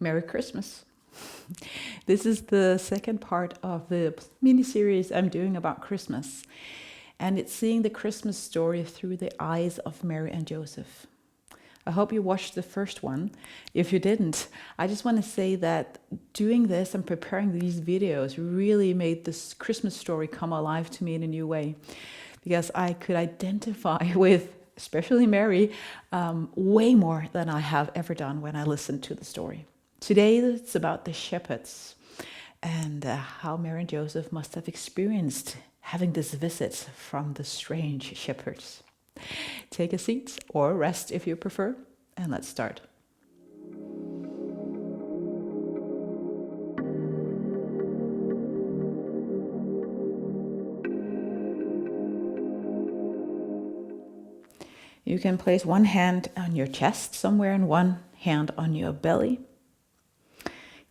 Merry Christmas. This is the second part of the mini-series I'm doing about Christmas. And it's seeing the Christmas story through the eyes of Mary and Joseph. I hope you watched the first one. If you didn't, I just want to say that doing this and preparing these videos really made this Christmas story come alive to me in a new way. Because I could identify with, especially Mary, way more than I have ever done when I listened to the story. Today it's about the shepherds and how Mary and Joseph must have experienced having this visit from the strange shepherds. Take a seat or rest if you prefer, and let's start. You can place one hand on your chest somewhere and one hand on your belly.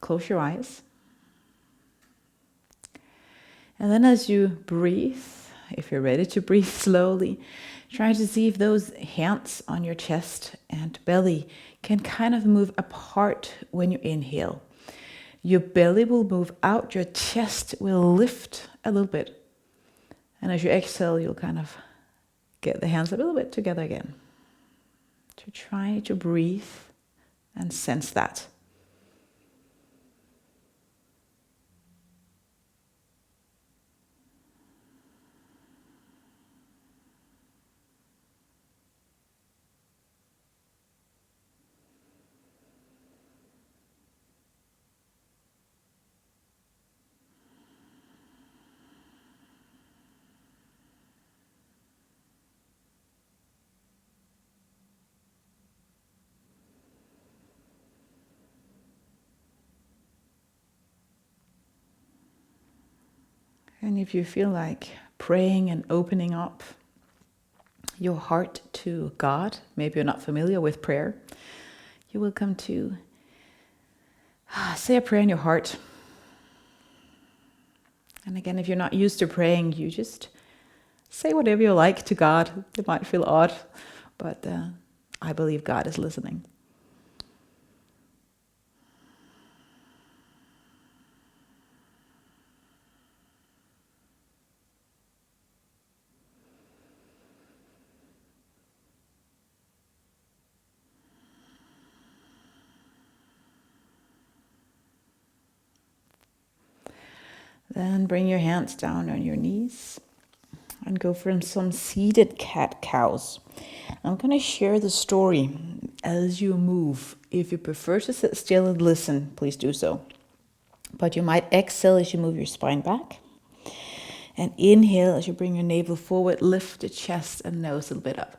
Close your eyes. And then as you breathe, if you're ready to breathe slowly, try to see if those hands on your chest and belly can kind of move apart when you inhale. Your belly will move out, your chest will lift a little bit. And as you exhale, you'll kind of get the hands a little bit together again. To try to breathe and sense that. And if you feel like praying and opening up your heart to God, maybe you're not familiar with prayer, you're welcome to say a prayer in your heart. And again, if you're not used to praying, you just say whatever you like to God. It might feel odd, but I believe God is listening. Then bring your hands down on your knees and go for some seated cat-cows. I'm going to share the story as you move. If you prefer to sit still and listen, please do so. But you might exhale as you move your spine back. And inhale as you bring your navel forward, lift the chest and nose a little bit up.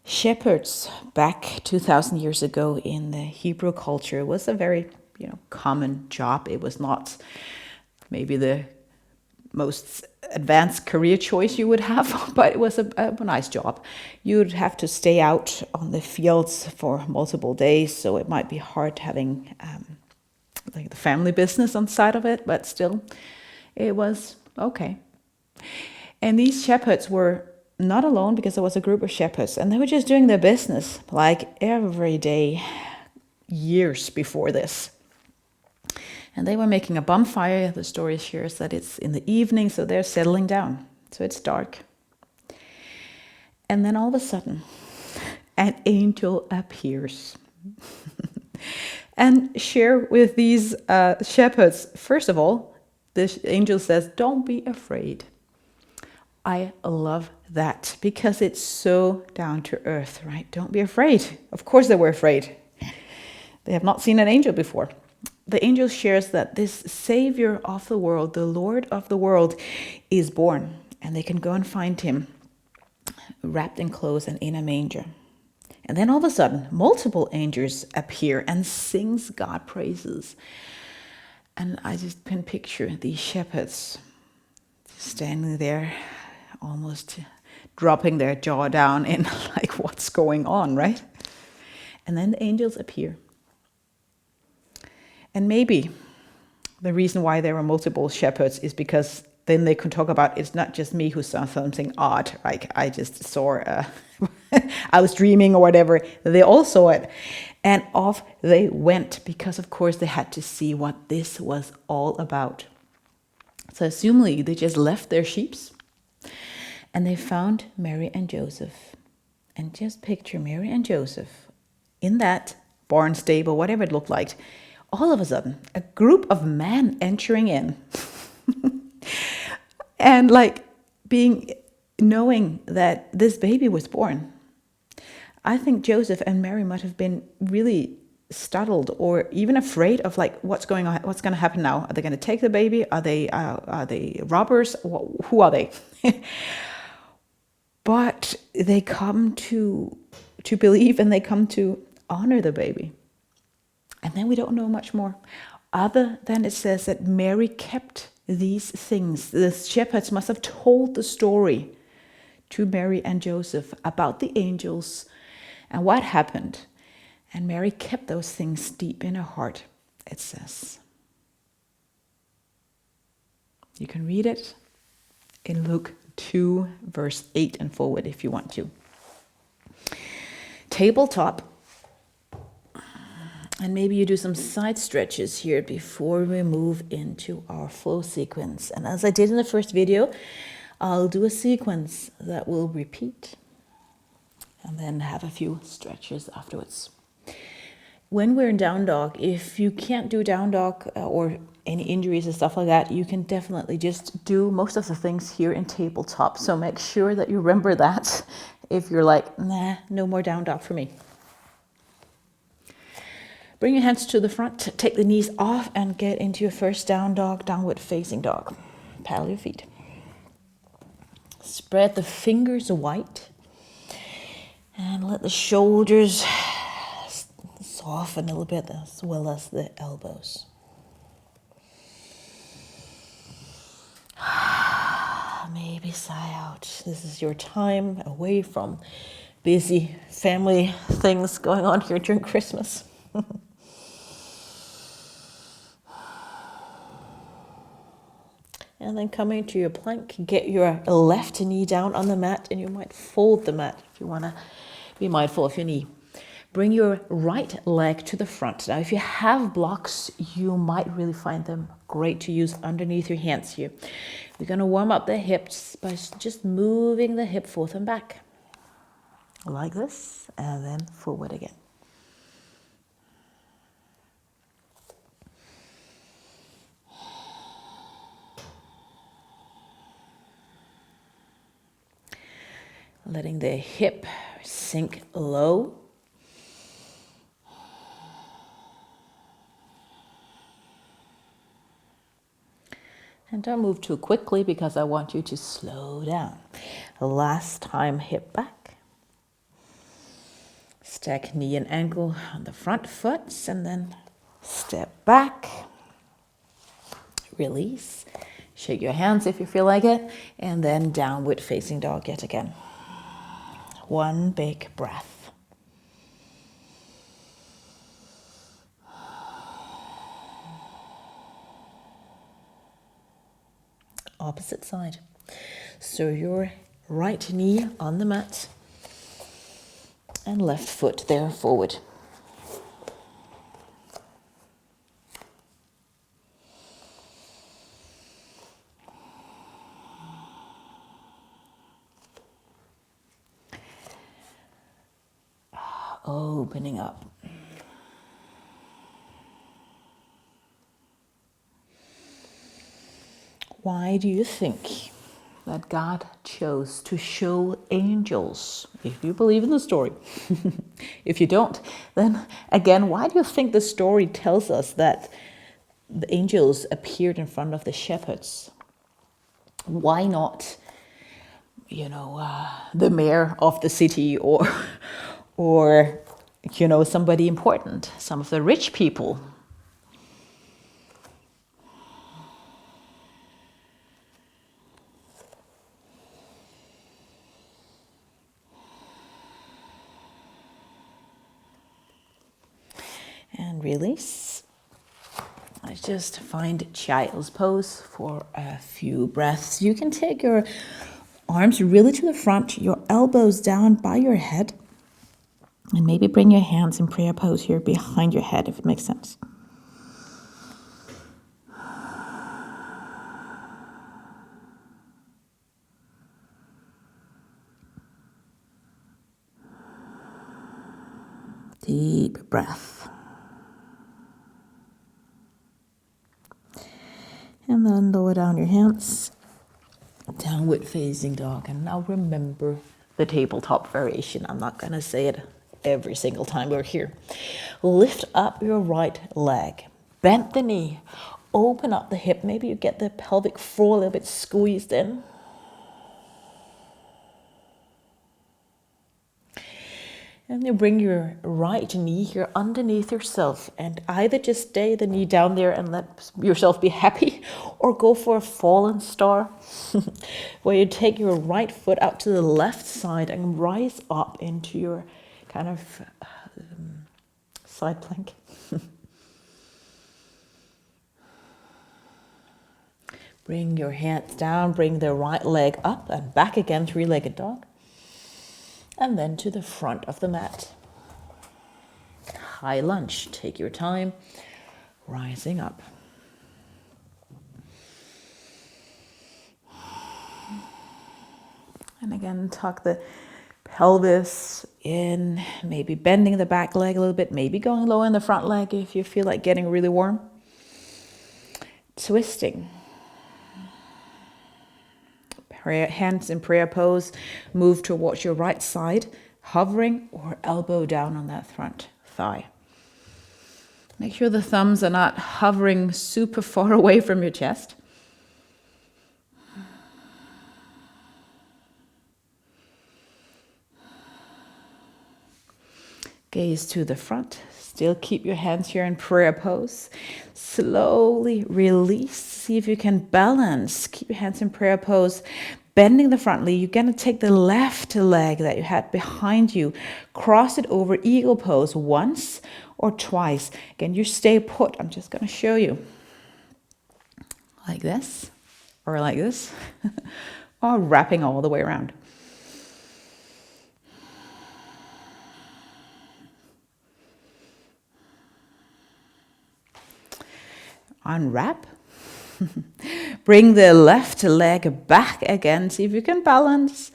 Shepherds back 2,000 years ago in the Hebrew culture was a very common job. It was not maybe the most advanced career choice you would have, but it was a nice job. You'd have to stay out on the fields for multiple days, so it might be hard having like the family business on the side of it, but still, it was okay. And these shepherds were not alone because there was a group of shepherds, and they were just doing their business like every day, years before this. And they were making a bonfire. The story shares that it's in the evening, so they're settling down. So it's dark. And then all of a sudden, an angel appears and share with these shepherds. First of all, the angel says, "Don't be afraid." I love that because it's so down to earth, right? Don't be afraid. Of course they were afraid. They have not seen an angel before. The angel shares that this Savior of the world, the Lord of the world, is born. And they can go and find him wrapped in clothes and in a manger. And then all of a sudden, multiple angels appear and sings God praises. And I just can picture these shepherds standing there, almost dropping their jaw down in like, what's going on, right? And then the angels appear. And maybe the reason why there were multiple shepherds is because then they could talk about it's not just me who saw something odd, like I just saw, I was dreaming or whatever. They all saw it. And off they went because, of course, they had to see what this was all about. So assumably they just left their sheeps and they found Mary and Joseph. And just picture Mary and Joseph in that barn stable, whatever it looked like. All of a sudden, a group of men entering in and like knowing that this baby was born. I think Joseph and Mary might have been really startled or even afraid of like what's going on, what's going to happen now. Are they going to take the baby? Are they robbers? Who are they? But they come to believe and they come to honor the baby. And then we don't know much more, other than it says that Mary kept these things. The shepherds must have told the story to Mary and Joseph about the angels and what happened. And Mary kept those things deep in her heart, it says. You can read it in Luke 2, verse 8 and forward if you want to. Tabletop. And maybe you do some side stretches here before we move into our flow sequence. And as I did in the first video, I'll do a sequence that will repeat and then have a few stretches afterwards. When we're in down dog, if you can't do down dog or any injuries and stuff like that, you can definitely just do most of the things here in tabletop. So make sure that you remember that if you're like, nah, no more down dog for me. Bring your hands to the front, take the knees off and get into your first down dog, downward facing dog. Paddle your feet. Spread the fingers wide and let the shoulders soften a little bit as well as the elbows. Maybe sigh out. This is your time away from busy family things going on here during Christmas. And then coming to your plank, get your left knee down on the mat and you might fold the mat if you want to be mindful of your knee. Bring your right leg to the front. Now, if you have blocks, you might really find them great to use underneath your hands here. We're going to warm up the hips by just moving the hip forth and back. Like this, and then forward again. Letting the hip sink low. And don't move too quickly because I want you to slow down. Last time, hip back. Stack knee and ankle on the front foot and then step back. Release. Shake your hands if you feel like it. And then downward facing dog yet again. One big breath. Opposite side. So your right knee on the mat and left foot there forward. Opening up. Why do you think that God chose to show angels, if you believe in the story? If you don't, then again, why do you think the story tells us that the angels appeared in front of the shepherds? Why not, the mayor of the city or somebody important, some of the rich people? And release. Let's just find child's pose for a few breaths. You can take your arms really to the front, your elbows down by your head, and maybe bring your hands in prayer pose here behind your head, if it makes sense. Deep breath. And then lower down your hands. Downward facing dog. And now remember the tabletop variation. I'm not going to say it every single time we're here. Lift up your right leg. Bend the knee. Open up the hip. Maybe you get the pelvic floor a little bit squeezed in. And you bring your right knee here underneath yourself and either just stay the knee down there and let yourself be happy, or go for a fallen star where you take your right foot out to the left side and rise up into your kind of side plank. Bring your hands down, bring the right leg up and back again, three-legged dog. And then to the front of the mat. High lunge, take your time, rising up. And again, tuck the pelvis in, maybe bending the back leg a little bit, maybe going low in the front leg if you feel like getting really warm. Twisting. Hands in prayer pose, move towards your right side, hovering or elbow down on that front thigh. Make sure the thumbs are not hovering super far away from your chest. Gaze to the front. Still keep your hands here in prayer pose. Slowly release. See if you can balance. Keep your hands in prayer pose. Bending the front knee. You're going to take the left leg that you had behind you. Cross it over eagle pose once or twice. Again, you stay put. I'm just going to show you. Like this. Or like this. Or wrapping all the way around. Unwrap. Bring the left leg back again. See if you can balance.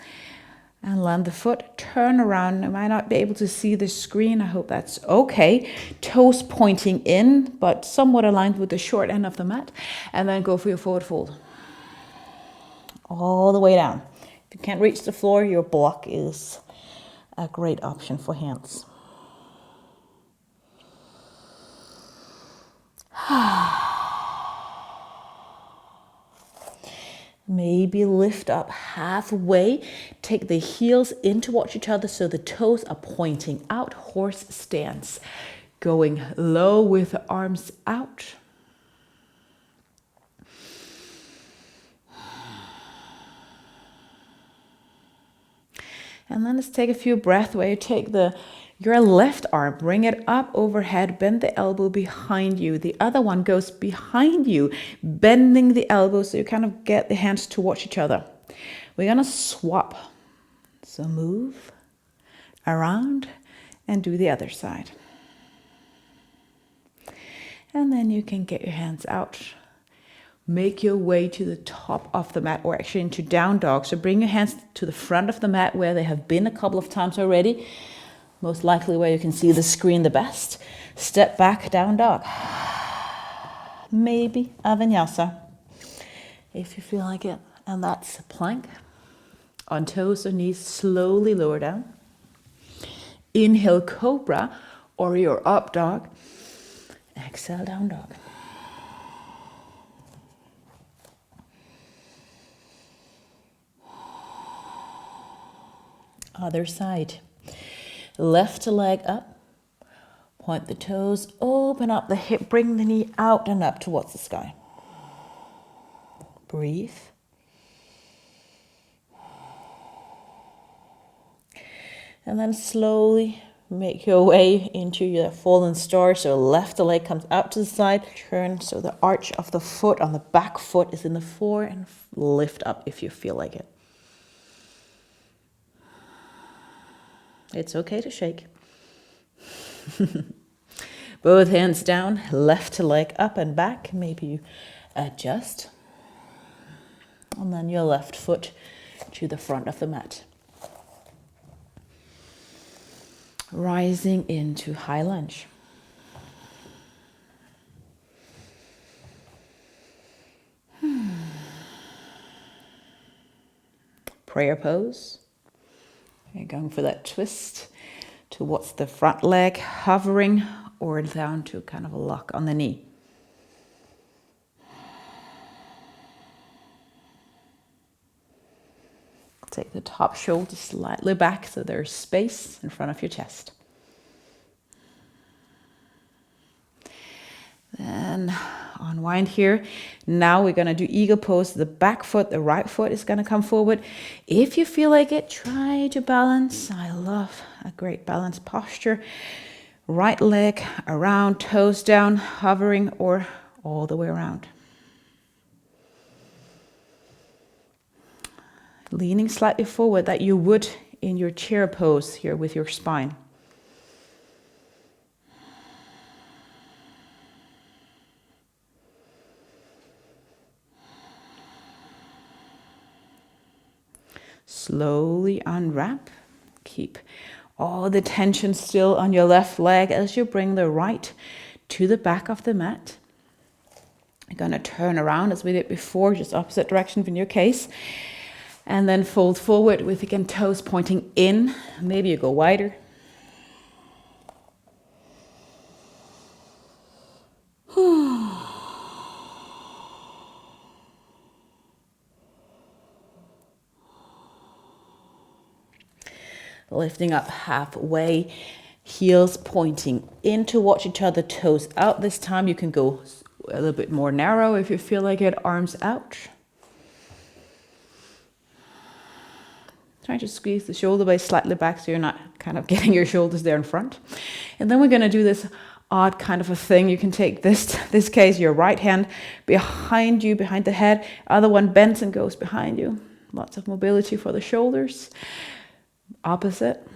And land the foot. Turn around. I might not be able to see the screen. I hope that's okay. Toes pointing in, but somewhat aligned with the short end of the mat. And then go for your forward fold. All the way down. If you can't reach the floor, your block is a great option for hands. Maybe lift up halfway. Take the heels in towards each other so the toes are pointing out. Horse stance. Going low with the arms out. And then let's take a few breaths where you take your left arm, bring it up overhead, bend the elbow behind you. The other one goes behind you, bending the elbow so you kind of get the hands towards each other. We're going to swap. So move around and do the other side. And then you can get your hands out. Make your way to the top of the mat, or actually into down dog. So bring your hands to the front of the mat where they have been a couple of times already. Most likely where you can see the screen the best. Step back, down dog. Maybe a vinyasa, if you feel like it. And that's plank. On toes or knees, slowly lower down. Inhale, cobra, or your up dog. Exhale, down dog. Other side. Left leg up. Point the toes, open up the hip, bring the knee out and up towards the sky. Breathe. And then slowly make your way into your fallen star. So left leg comes out to the side, turn so the arch of the foot on the back foot is in the floor, and lift up if you feel like it. It's okay to shake. Both hands down, left leg up and back. Maybe you adjust. And then your left foot to the front of the mat. Rising into high lunge. Prayer pose. You're going for that twist towards the front leg, hovering or down to kind of a lock on the knee. Take the top shoulder slightly back so there's space in front of your chest. Then unwind here. Now we're going to do eagle pose. The back foot, the right foot is going to come forward. If you feel like it, try to balance. I love a great balance posture. Right leg around, toes down, hovering or all the way around. Leaning slightly forward that you would in your chair pose here with your spine. Slowly unwrap. Keep all the tension still on your left leg as you bring the right to the back of the mat. You're going to turn around as we did before, just opposite direction in your case. And then fold forward with, again, toes pointing in. Maybe you go wider. Lifting up halfway, heels pointing in towards each other, toes out this time. You can go a little bit more narrow if you feel like it, arms out. Try to squeeze the shoulder blades slightly back so you're not kind of getting your shoulders there in front. And then we're going to do this odd kind of a thing. You can take this case, your right hand behind you, behind the head. Other one bends and goes behind you. Lots of mobility for the shoulders. Opposite.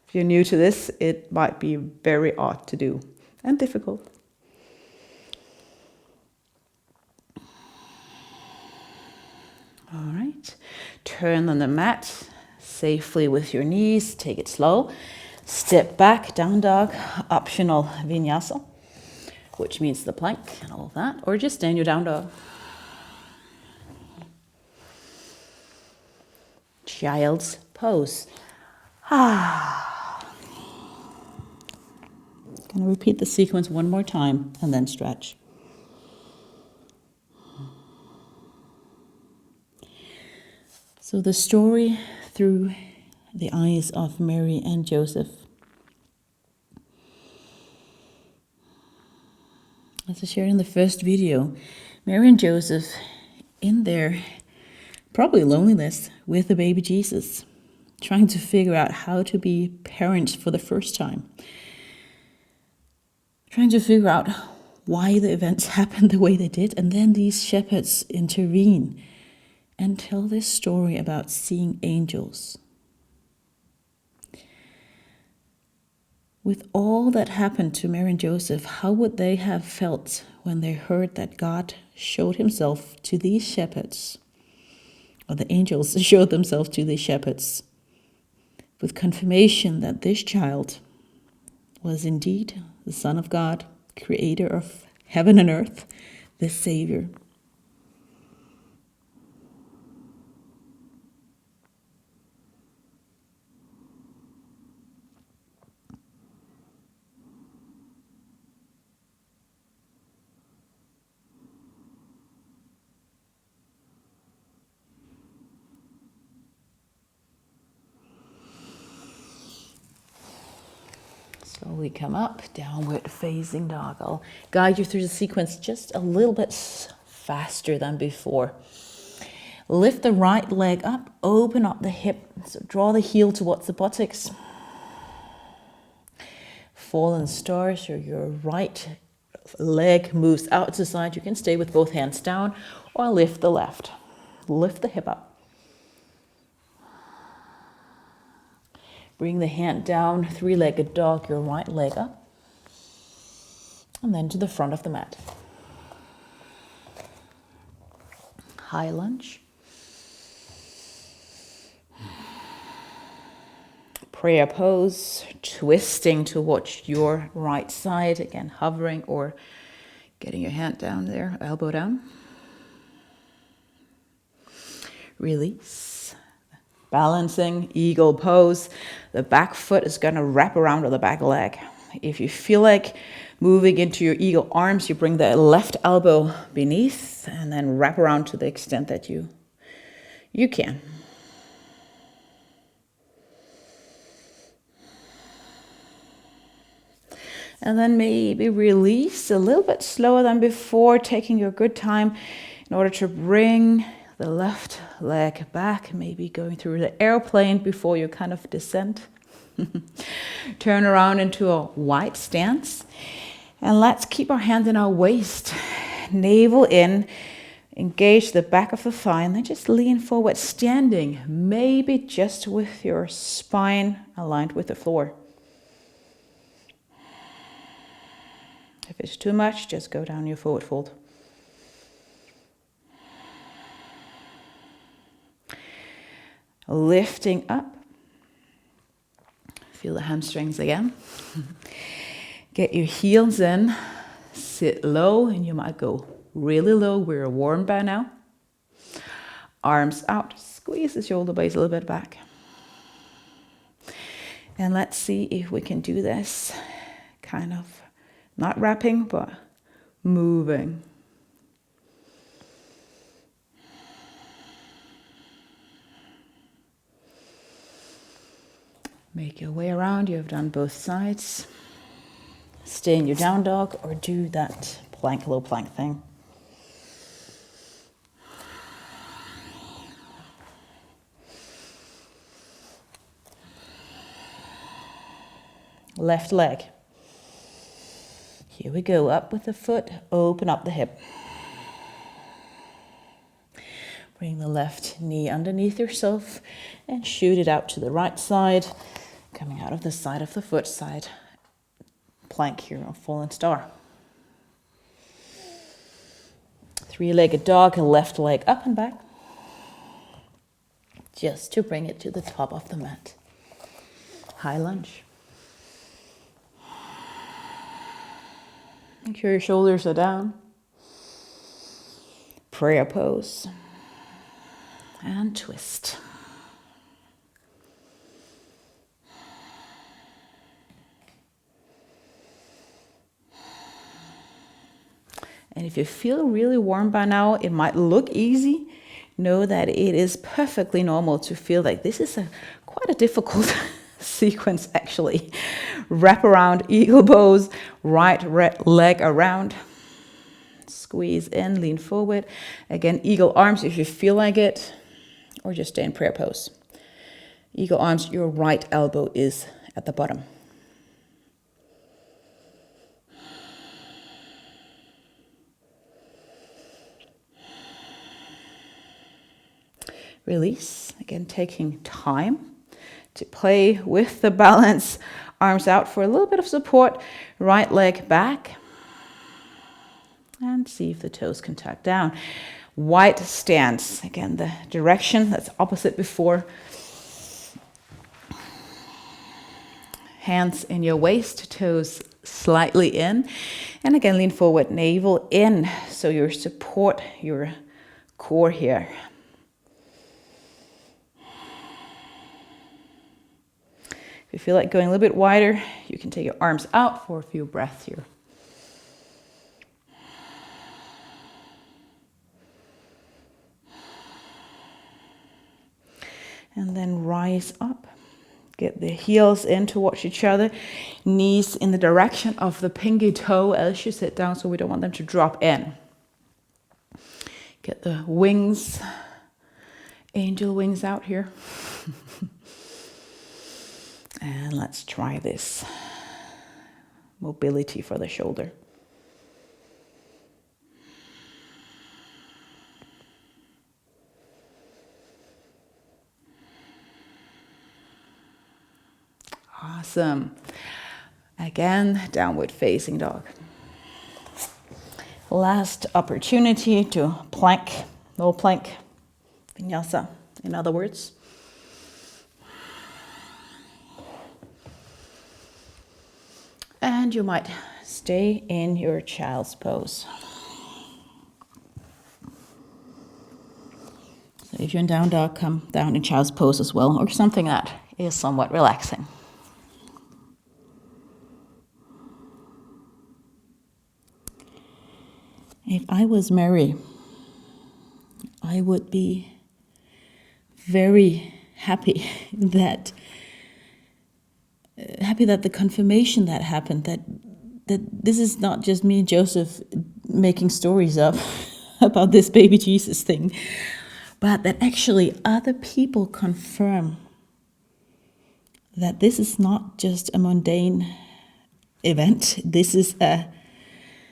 If you're new to this, it might be very odd to do and difficult. All right, turn on the mat safely with your knees, take it slow. Step back, down dog, optional vinyasa, which means the plank and all of that, or just stand your down dog. Child's pose. Gonna repeat the sequence one more time and then stretch. So the story through the eyes of Mary and Joseph. As I shared in the first video, Mary and Joseph in their probably loneliness with the baby Jesus, trying to figure out how to be parents for the first time. Trying to figure out why the events happened the way they did, and then these shepherds intervene and tell this story about seeing angels. With all that happened to Mary and Joseph, how would they have felt when they heard that God showed himself to these shepherds, or the angels showed themselves to these shepherds, with confirmation that this child was indeed the Son of God, creator of heaven and earth, the Savior. Slowly come up, downward facing dog. I'll guide you through the sequence just a little bit faster than before. Lift the right leg up, open up the hip, so draw the heel towards the buttocks. fallen star, so your right leg moves out to the side. You can stay with both hands down or lift the left. Lift the hip up. Bring the hand down, three-legged dog, your right leg up. And then to the front of the mat. High lunge. Prayer pose, twisting towards your right side. Again, hovering or getting your hand down there, elbow down. Release. Balancing, eagle pose. The back foot is going to wrap around on the back leg. If you feel like moving into your eagle arms, you bring the left elbow beneath and then wrap around to the extent that you can. And then maybe release a little bit slower than before, taking your good time in order to bring the left leg back, maybe going through the airplane before you kind of descend. Turn around into a wide stance. And let's keep our hands in our waist. Navel in. Engage the back of the thigh and then just lean forward, standing, maybe just with your spine aligned with the floor. If it's too much, just go down your forward fold. Lifting up. Feel the hamstrings again. Get your heels in. Sit low, and you might go really low. We're warm by now. Arms out. Squeeze the shoulder blades a little bit back. And let's see if we can do this kind of not wrapping, but moving. Make your way around. You have done both sides. Stay in your down dog or do that plank, low plank thing. Left leg. Here we go, up with the foot, open up the hip. Bring the left knee underneath yourself and shoot it out to the right side, coming out of the side of the foot, side plank here on fallen star. Three-legged dog, left leg up and back, just to bring it to the top of the mat. High lunge. Make sure your shoulders are down. Prayer pose. And twist. And if you feel really warm by now, it might look easy. Know that it is perfectly normal to feel like this is quite a difficult sequence actually. Wrap around, eagle pose, right leg around. Squeeze in, lean forward. Again, eagle arms if you feel like it, or just stay in prayer pose. Eagle arms, your right elbow is at the bottom. Release, again taking time to play with the balance. Arms out for a little bit of support. Right leg back. And see if the toes can tuck down. Wide stance. Again, the direction that's opposite before. Hands in your waist, toes slightly in. And again, lean forward, navel in. So you support your core here. If you feel like going a little bit wider, you can take your arms out for a few breaths here. And then rise up. Get the heels in towards each other. Knees in the direction of the pinky toe as you sit down, so we don't want them to drop in. Get the wings, angel wings out here. And let's try this. mobility for the shoulder. Awesome. Again, downward facing dog. Last opportunity to plank, low plank, vinyasa, in other words. And you might stay in your child's pose. So if you're in down dog, come down in child's pose as well, or something that is somewhat relaxing. If I was Mary, I would be very happy that the confirmation that happened, that this is not just me and Joseph making stories up about this baby Jesus thing, but that actually other people confirm that this is not just a mundane event, this is a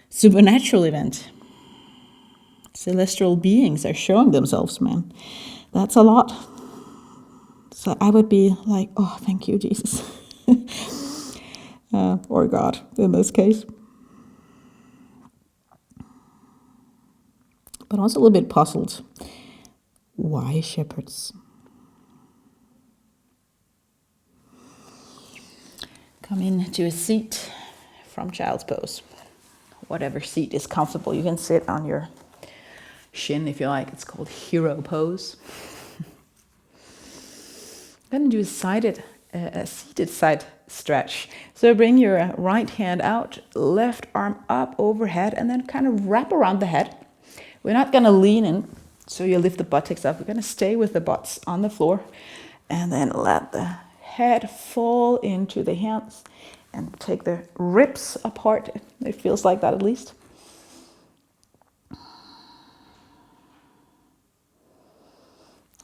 supernatural event. Celestial beings are showing themselves, man. That's a lot. So I would be like, oh, thank you, Jesus. Or God, in this case. But also a little bit puzzled. Why shepherds? Come into a seat from child's pose. Whatever seat is comfortable. You can sit on your shin if you like. It's called hero pose. Then do a seated side stretch. So bring your right hand out, left arm up overhead, and then kind of wrap around the head. We're not going to lean in, so you lift the buttocks up. We're going to stay with the butts on the floor, and then let the head fall into the hands and take the ribs apart. It feels like that at least.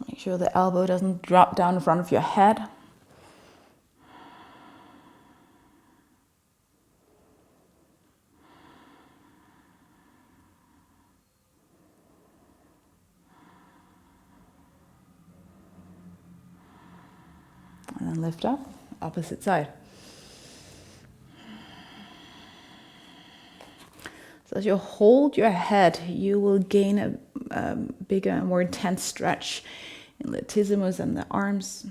Make sure the elbow doesn't drop down in front of your head. And then lift up, opposite side. So as you hold your head, you will gain a bigger, more intense stretch in the latissimus and the arms.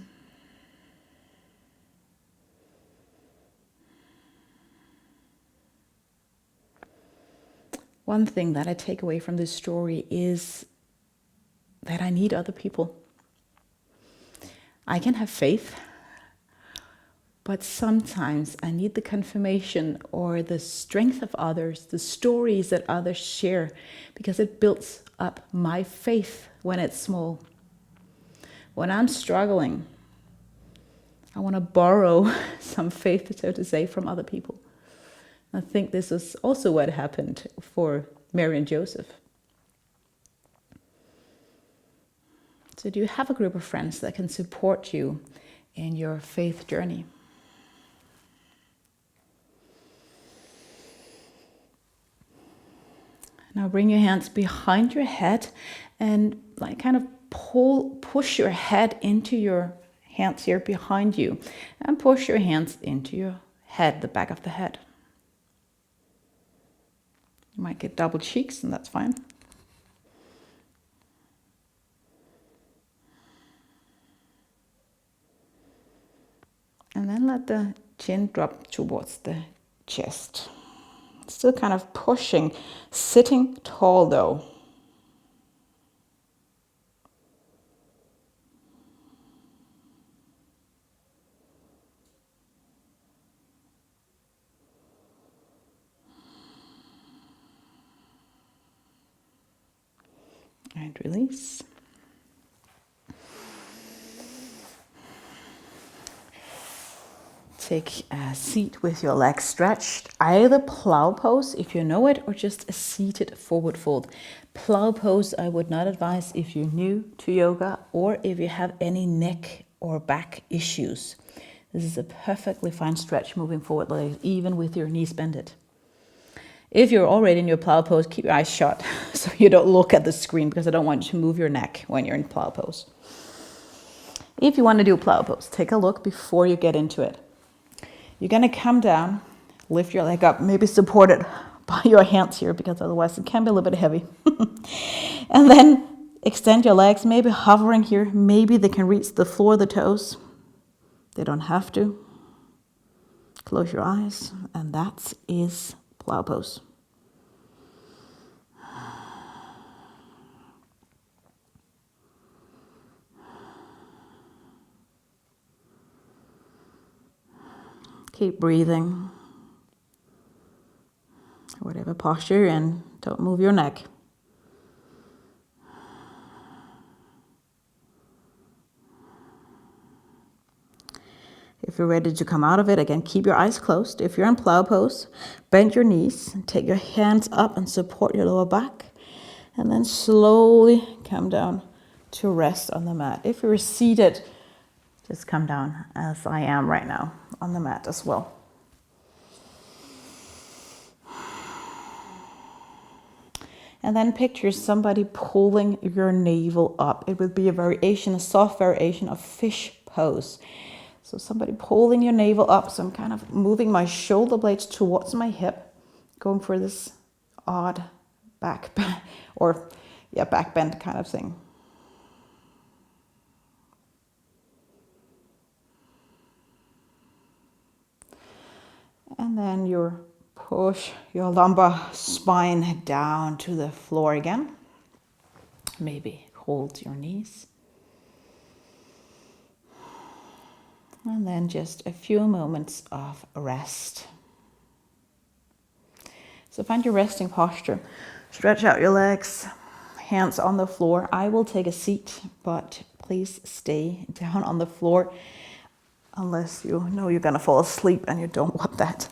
One thing that I take away from this story is that I need other people. I can have faith, but sometimes I need the confirmation or the strength of others, the stories that others share, because it builds up my faith when it's small. When I'm struggling, I want to borrow some faith, so to say, from other people. I think this is also what happened for Mary and Joseph. So do you have a group of friends that can support you in your faith journey? Now bring your hands behind your head and like kind of push your head into your hands here behind you, and push your hands into your head, the back of the head. You might get double cheeks, and that's fine. And then let the chin drop towards the chest. Still kind of pushing, sitting tall though. And release. Take a seat with your legs stretched, either plow pose if you know it, or just a seated forward fold. Plow pose I would not advise if you're new to yoga or if you have any neck or back issues. This is a perfectly fine stretch moving forward, legs, even with your knees bended. If you're already in your plow pose, keep your eyes shut so you don't look at the screen, because I don't want you to move your neck when you're in plow pose. If you want to do plow pose, take a look before you get into it. You're going to come down, lift your leg up, maybe support it by your hands here, because otherwise it can be a little bit heavy. And then extend your legs, maybe hovering here. Maybe they can reach the floor of the toes. They don't have to. Close your eyes, and that is plow pose. Keep breathing. Whatever posture you're in, don't move your neck. If you're ready to come out of it, again, keep your eyes closed. If you're in plow pose, bend your knees, take your hands up and support your lower back, and then slowly come down to rest on the mat. If you're seated, just come down as I am right now on the mat as well. And then picture somebody pulling your navel up. It would be a variation, a soft variation of fish pose. So somebody pulling your navel up. So I'm kind of moving my shoulder blades towards my hip, going for this odd back bend kind of thing. And then you push your lumbar spine down to the floor again. Maybe hold your knees. And then just a few moments of rest. So find your resting posture. Stretch out your legs, hands on the floor. I will take a seat, but please stay down on the floor unless you know you're going to fall asleep and you don't want that.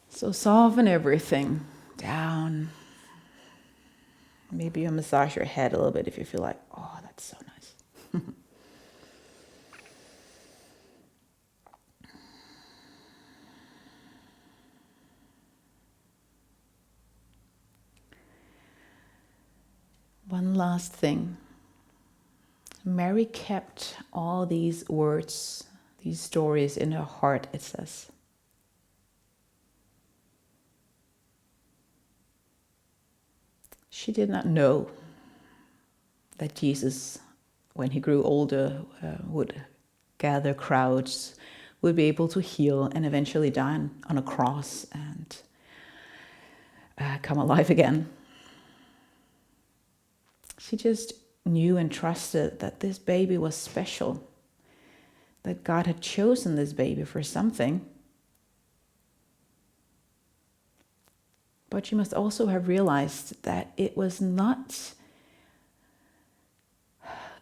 So soften everything down. Maybe you massage your head a little bit if you feel like, oh, that's so nice. One last thing. Mary kept all these words, these stories in her heart, it says. She did not know that Jesus, when he grew older, would gather crowds, would be able to heal and eventually die on a cross and come alive again. She just knew and trusted that this baby was special, that God had chosen this baby for something. But she must also have realized that it was not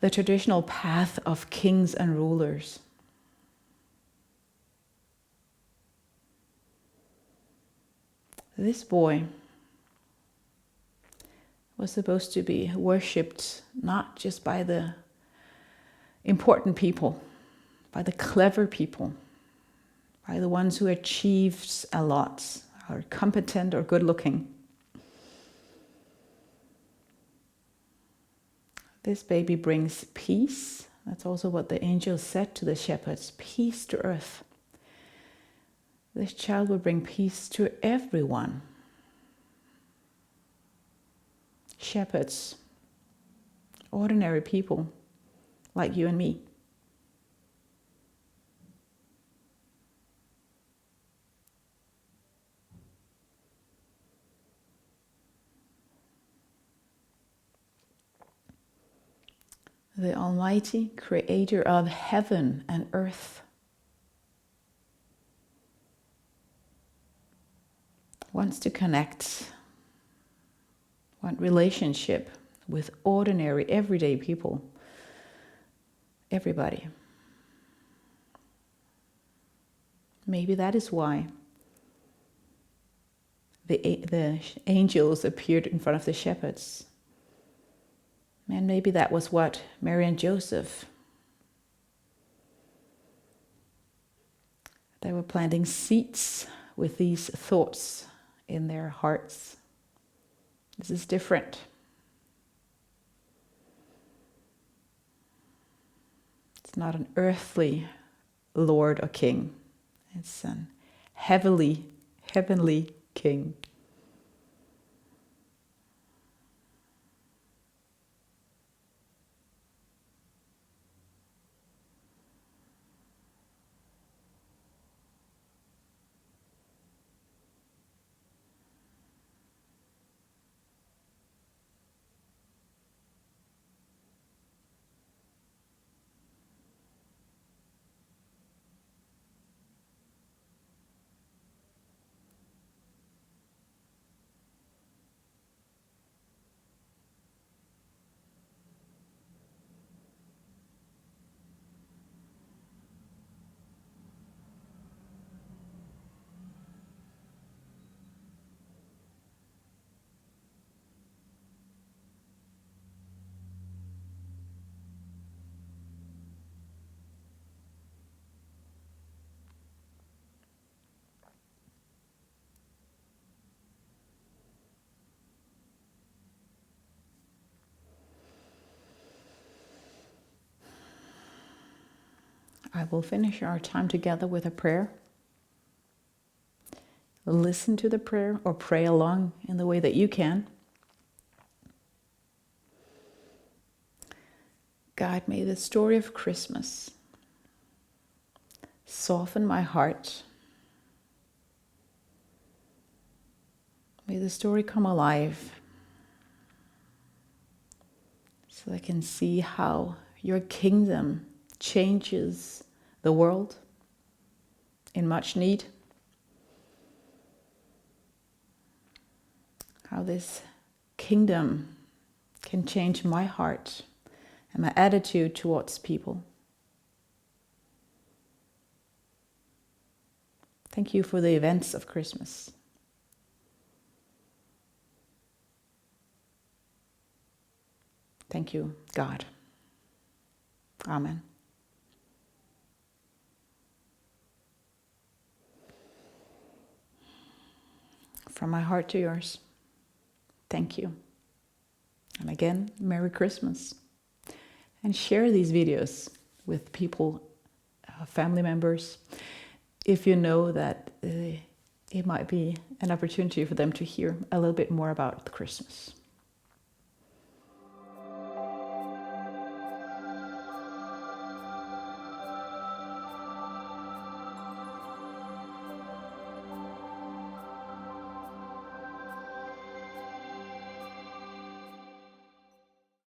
the traditional path of kings and rulers. This boy was supposed to be worshipped not just by the important people, by the clever people, by the ones who achieved a lot, are competent or good looking. This baby brings peace. That's also what the angel said to the shepherds, peace to earth. This child will bring peace to everyone. Shepherds, ordinary people like you and me. The Almighty Creator of heaven and earth wants to connect, want relationship with ordinary, everyday people, everybody. Maybe that is why the angels appeared in front of the shepherds. And maybe that was what Mary and Joseph They were planting seeds with these thoughts in their hearts. This is different. It's not an earthly Lord or King. It's an heavenly King. I will finish our time together with a prayer. Listen to the prayer or pray along in the way that you can. God, may the story of Christmas soften my heart. May the story come alive so I can see how your kingdom changes the world in much need. How this kingdom can change my heart and my attitude towards people. Thank you for the events of Christmas. Thank you, God. Amen. From my heart to yours, thank you. And again, Merry Christmas. And share these videos with people, family members, if you know that it might be an opportunity for them to hear a little bit more about Christmas.